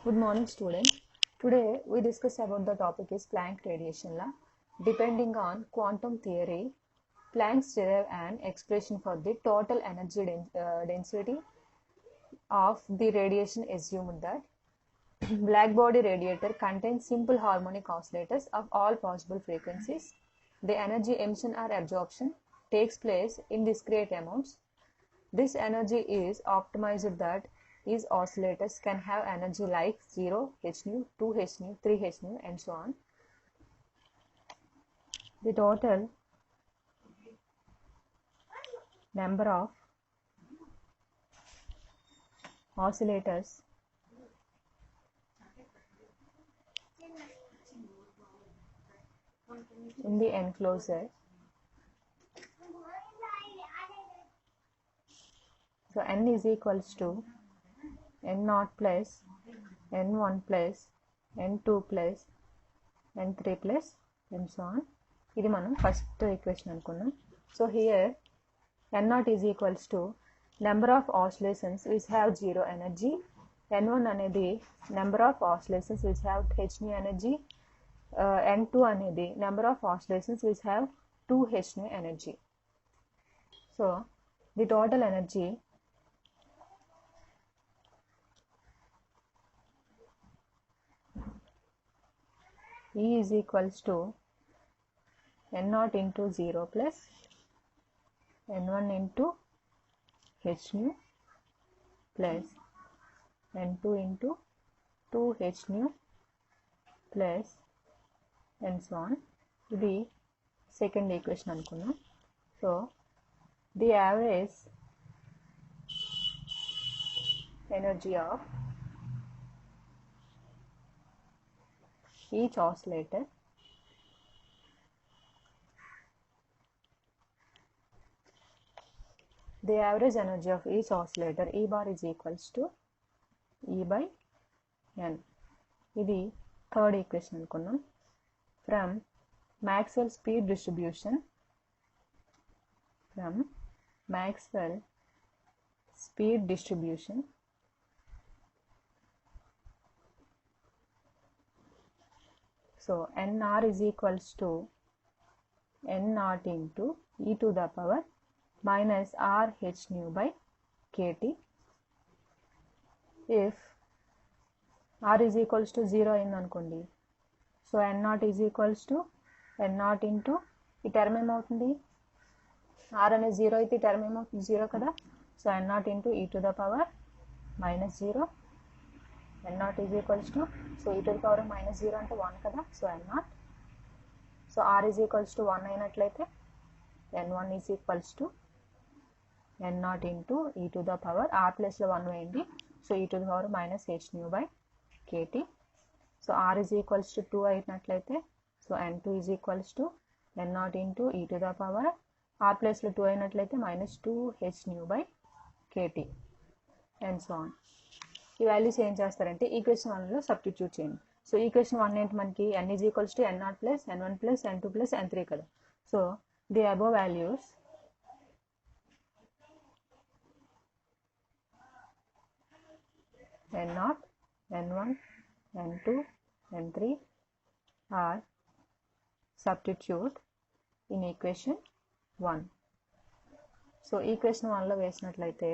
Good morning, students. Today we discuss about the topic is Planck radiation law. Depending on quantum theory, Planck derived an expression for the total energy density of the radiation. Assumed that black body radiator contains simple harmonic oscillators of all possible frequencies. The energy emission or absorption takes place in discrete amounts. This energy is optimized that these oscillators can have energy like 0 hν, 2 hν, 3 hν and so on. The total number of oscillators in the enclosure. So n is equals to n0 plus n1 plus n2 plus n3 plus and so on. ఇది మనం first equation అనుకున్నాం. So here n0 is equals to number of oscillations which have zero energy, n1 అనేది number of oscillations which have hν energy, n2 అనేది number of oscillations which have 2 hν energy. So the total energy E is equals to n0 into 0 plus n1 into hν plus n2 into 2 hν plus and so on. ఇది second equation అనుకున్నాం. So the average energy of each oscillator the average energy of each oscillator E bar is equals to E by n. ఇది third equation అనుకున్నాం. From Maxwell speed distribution so nr is equals to n0 into e to the power minus r hν by kt. If r is equals to 0 అయింది అనుకోండి, so n0 is equals to n0 into ఈ term ఏమవుతుంది, r అనేది 0 అయితే ఈ term ఏమవుతుంది 0 కదా. So n0 into e to the power minus 0, n0 is equals to, so e to the power minus 0 అంటే 1 కదా. So n0, so r is equals to 1 అయినట్లయితే n1 is equals to n0 into e to the power r plus లో 1 వేయండి, so e to the power minus hν by kt. So r is equals to 2 అయినట్లయితే so n2 is equals to n0 into e to the power r plus లో 2 అయినట్లయితే minus 2 hν by kt and so on. ఈ values ఏం చేస్తారంటే equation 1లో substitute చేయండి. So equation 1 ఏంటి మనకి n is equals to n0 plus n1 plus n2 plus n3 కదా. So the above values n0, n1, n2, n3 are substitute in equation 1. So equation 1లో వేసినట్లయితే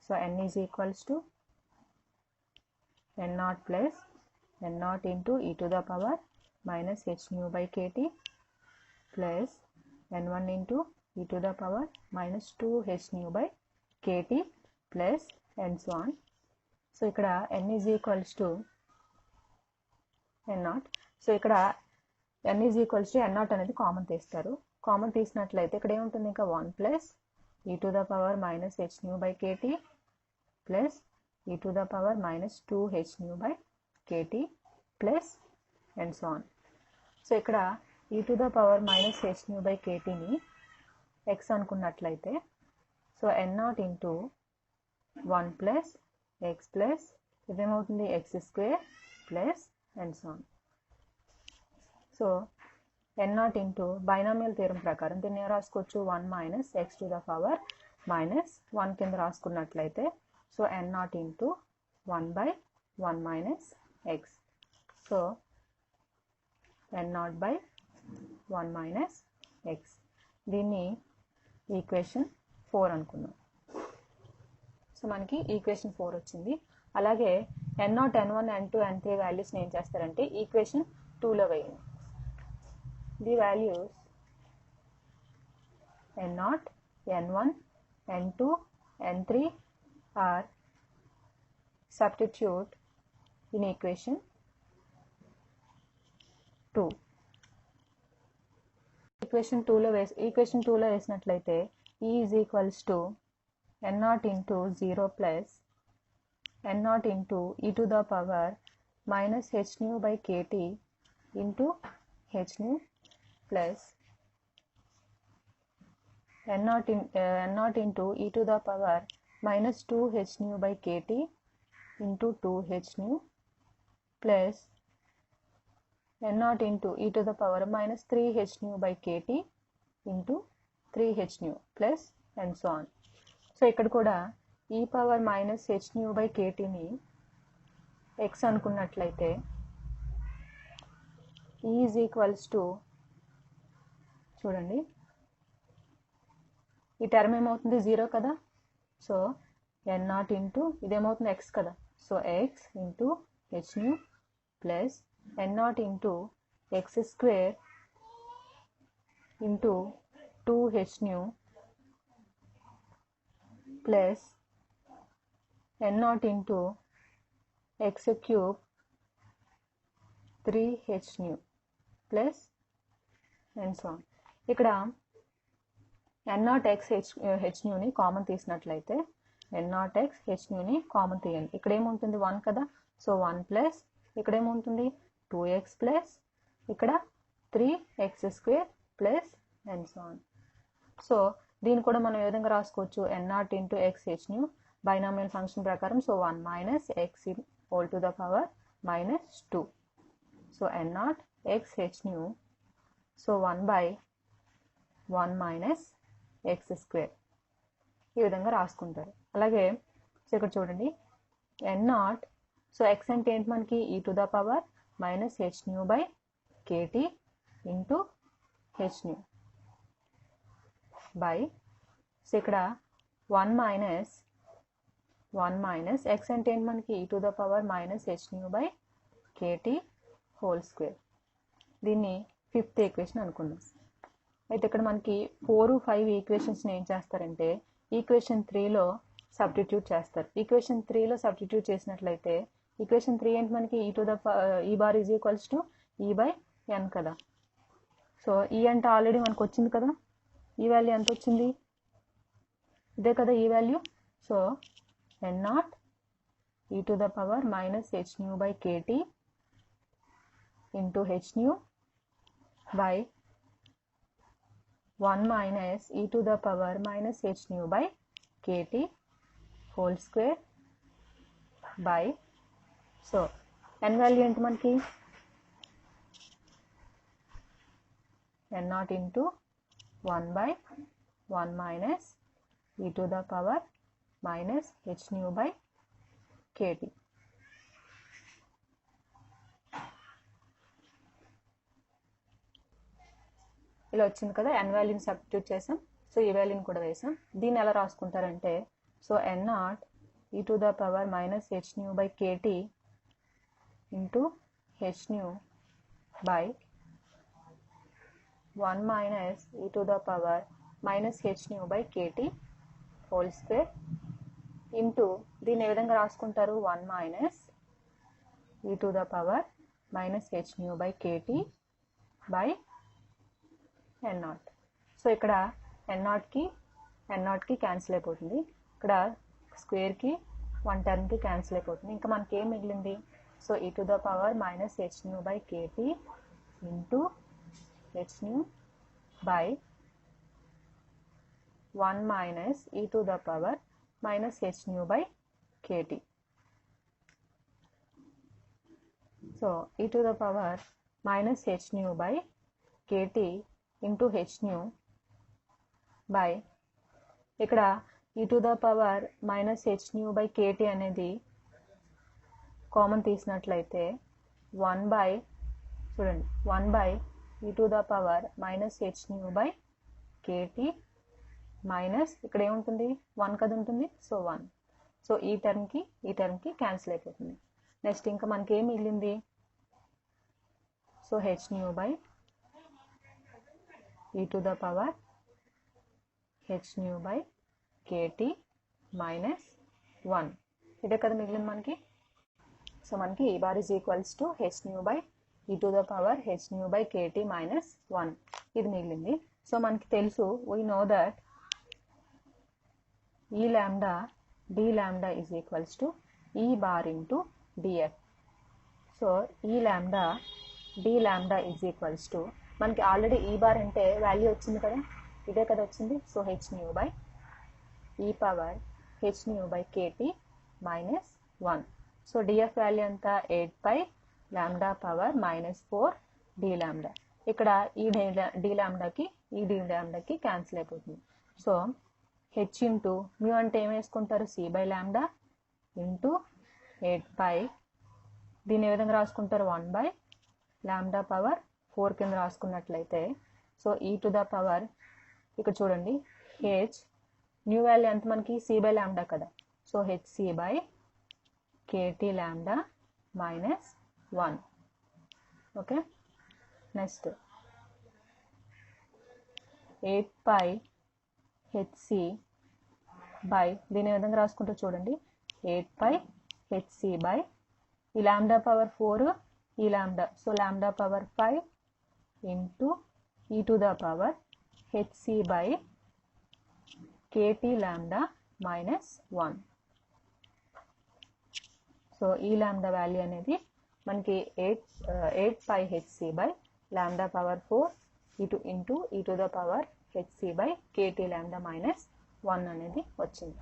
so n is equals to n0 plus n0 into e to the power minus hν by kt plus n1 into e to the power minus 2 hν by kt plus and so on. So ఇక్కడ n is equals to n0. So ఇక్కడ n is equals to n0 అనేది common తీస్తారు. Common తీసినట్లయితే ఇక్కడ ఏముంటుంది, ఇంకా 1 plus e to the power minus hν by kt plus e to the power minus 2 hν by kt plus and so on. So ఇక్కడ e to the power minus hν by kt ని x అనుకున్నట్లయితే so n0 into 1 plus x plus ఇదేమవుతుంది x square plus and so on. So n0 into binomial theorem ప్రకారం దీన్ని రాసుకోవచ్చు 1 minus x to the power minus 1 కింద రాసుకున్నట్లయితే so n0 into 1 by 1 minus x. So n0 by 1 minus x. దీన్ని equation 4 అనుకుందాం. So మనకి equation 4 వచ్చింది. అలాగే n0, n1, n2, n3 వాల్యూస్ని ఏం చేస్తారంటే ఈక్వేషన్ 2లో వేయండి. The values n0, n1, n2, n3 are substitute in equation 2. Equation 2లో వేసినట్లయితే E is equals to n0 into 0 plus n0 into e to the power minus h nu by kt into h nu plus n0 into e to the power minus 2 h nu by kt into 2 h nu plus n0 into e to the power minus 3 h nu by kt into 3 h nu plus and so on. So ఇక్కడ కూడా e power minus h nu by kt ని x అనుకున్నట్లయితే e is equals to, చూడండి ఈ term ఏమవుతుంది 0 కదా. So n0 into ఇదేమవుతుంది x కదా. So x into h nu plus n0 into x square into 2h nu plus n0 into x cube 3h nu plus and so on. ఇక్కడ n0 x h nu ని common తీసినట్లయితే n0 x h nu ని common తీయండి. ఇక్కడ ఏముంటుంది 1 కదా. So 1 plus ఇక్కడ ఏముంటుంది 2x ప్లస్ ఇక్కడ 3x square plus and so on. So దీన్ని కూడా మనం ఏ విధంగా రాసుకోవచ్చు, n0 into x h nu binomial function ప్రకారం. So 1 minus x whole to the power minus 2. So n0 x h nu, so 1 by 1 minus x square ఈ విధంగా రాసుకుంటారు. అలాగే సో ఇక్కడ చూడండి n0, సో x అంటే ఏంటి మనకి e to the power minus h nu by kt into h nu by, so ఇక్కడ 1 మైనస్ x అంటే ఏంటి మనకి e to the power minus h nu by kt whole square. దీన్ని 5th ఈక్వేషన్ అనుకుందాం. అయితే ఇక్కడ మనకి 4, 5 ఈక్వేషన్స్ని ఏం చేస్తారంటే ఈక్వేషన్ 3లో సబ్స్టిట్యూట్ చేస్తారు. ఈక్వేషన్ 3లో సబ్స్టిట్యూట్ చేసినట్లయితే ఈక్వేషన్ 3 ఏంటి మనకి e bar is equals to e by n కదా. సో ఈ అంటే ఆల్రెడీ మనకు వచ్చింది కదా. ఈ వాల్యూ ఎంత వచ్చింది, ఇదే కదా ఈ value. So n0 e to the power minus h nu by kt into h nu by 1 minus e to the power minus h nu by kt whole square by, so n value ఏంటి మనకి n0 into 1 by 1 minus e to the power minus h nu by kt. ఇలా వచ్చింది కదా. n వాల్యూని substitute చేసాం. So ఈ వాల్యూని కూడా వేసాం. దీన్ని ఎలా రాసుకుంటారంటే so n0 e to the power minus h nu by kt into h nu by 1 minus e to the power minus h nu by kt whole square into దీన్ని ఏ విధంగా రాసుకుంటారు 1 minus e to the power minus h nu by kt by n0. So ఇక్కడ n0 కి cancel అయిపోతుంది. ఇక్కడ స్క్వేర్కి 1 టర్మ్కి cancel అయిపోతుంది. ఇంకా మనకి ఏం మిగిలింది, so e to the power minus h nu by kt into h nu by 1 minus e to the power minus h nu by kt. So e to the power minus h nu by kt into h nu by ఇక్కడ e to the power minus h nu by kt అనేది common తీసినట్లయితే 1 by చూడండి 1 by e to the power minus H nu by KT minus ఇక్కడ ఏముంటుంది 1 కదా ఉంటుంది, so 1. So ఈ టర్మ్కి cancel అయిపోతుంది. Next ఇంకా మనకి ఏం మిగిలింది, so H nu by e to the power H nu by KT minus 1 ఇదే కదా మిగిలింది మనకి. సో మనకి E bar is equals to h nu by e to the power H nu by KT minus 1 ఇది మిగిలింది. So మనకి తెలుసు, we know that E lambda d lambda is equals to E bar into DF. So ఈ lambda d lambda is equals to మనకి already ఈ bar అంటే value వచ్చింది కదా, ఇదే కదా వచ్చింది. So H nu by E power H nu by KT minus 1. So DF value అంతా 8 pi lambda power minus 4 D lambda. ఇక్కడ ఈ డి లాంబ్డాకి ఈ డి లాంబ్డాకి క్యాన్సిల్ అయిపోతుంది. సో హెచ్ ఇంటూ మ్యూ అంటే ఏం వేసుకుంటారు, C by lambda into 8 pi దీన్ని ఏ విధంగా రాసుకుంటారు, 1 బై లాంబ్డా పవర్ 4 కింద రాసుకున్నట్లయితే so E to the power ఇక్కడ చూడండి హెచ్ న్యూ వాల్యూ ఎంత మనకి సి బై లాంబ్డా కదా, so H C by KT lambda minus 1. Okay, next 8 pi HC by దీని ఏ విధంగా రాసుకుంటూ చూడండి 8 పై హెచ్సి బై ఈ లాంబ్డా పవర్ 4 ఈ లాంబ్డా, so lambda power 5 into E to the power HC by KT lambda minus 1. So ఈ lambda value అనేది మనకి 8 pi HC by lambda power 4 into E to the power HC by KT lambda minus 1 అనేది వచ్చింది.